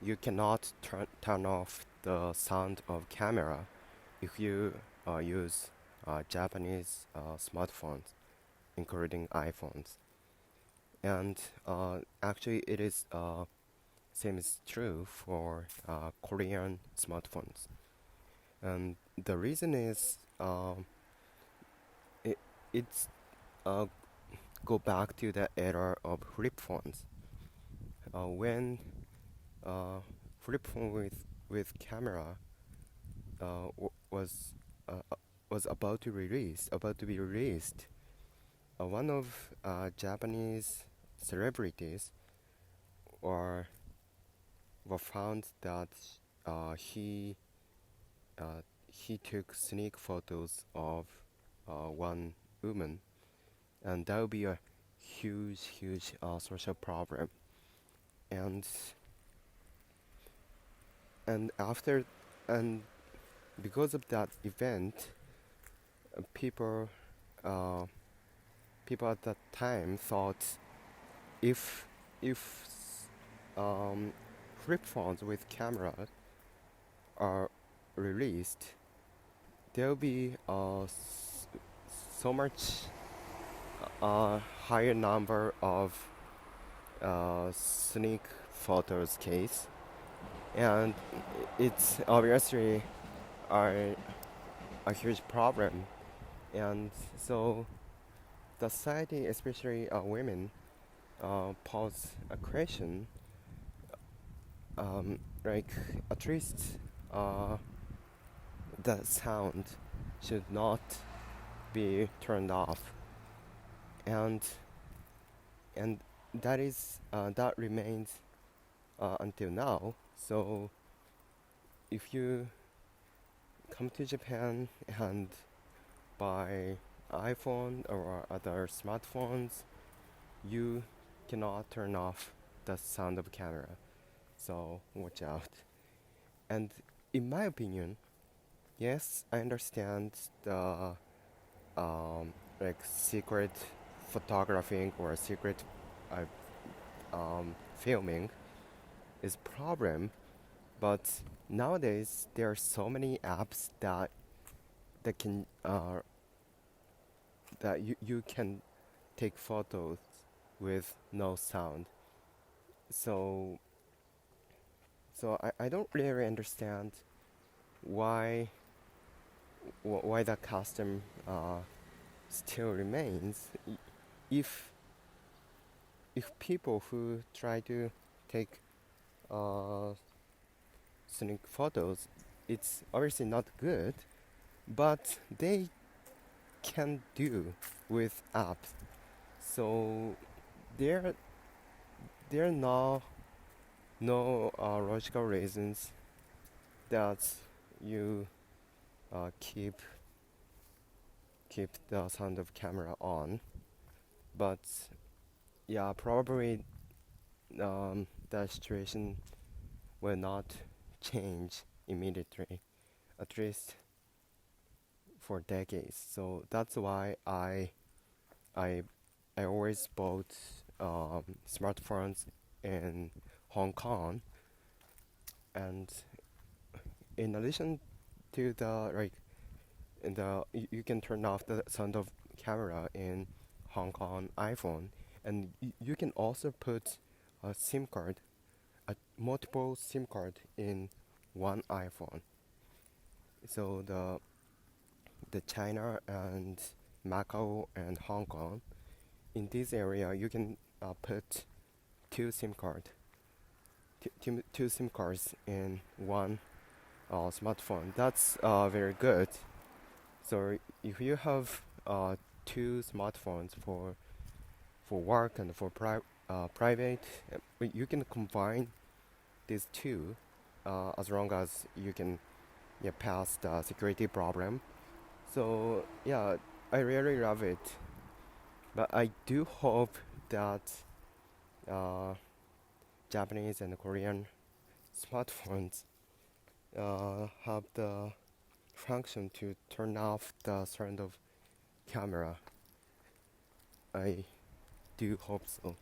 you cannot turn off the sound of camera if you use Japanese smartphones, including iPhones. And actually, it is seems true for Korean smartphones. And the reason is it it's uh, go back to the era of flip phones. When flip phone with camera uh, was about to be released. One of Japanese celebrities or were found that uh, he he took sneak photos of one woman, and that would be a huge social problem. And and after and because of that event, people uh, people at that time thought if if flip phones with camera are released, there'll be so much higher number of sneak photos case, and it's obviously a, a huge problem. And so the society, especially women, pose a question, like at least uh, the sound should not be turned off, and and that remains until now. So if you come to Japan and buy iPhone or other smartphones, you cannot turn off the sound of camera. So watch out. And in my opinion, yes, I understand the like secret photographing or secret uh, filming is problem, but nowadays there are so many apps that can that you can take photos with no sound. So I don't really understand why why that custom still remains. If if people who try to take uh, sneak photos, it's obviously not good, but they can do with apps. So there there are no logical reasons that you keep the sound of camera on. But yeah, probably the situation will not change immediately, at least for decades. So that's why I I always bought smartphones in Hong Kong, and in addition to the like in the you can turn off the sound of camera in Hong Kong iPhone, and you can also put a SIM card, a multiple SIM card in one iPhone. So the China and Macau and Hong Kong, in this area you can put two SIM card, two SIM cards in one smartphone. That's very good. So if you have two smartphones for work and for private, you can combine these two as long as you can pass the security problem. So yeah, I really love it, but I do hope that uh, Japanese and Korean smartphones have the function to turn off the sound of camera. I do hope so.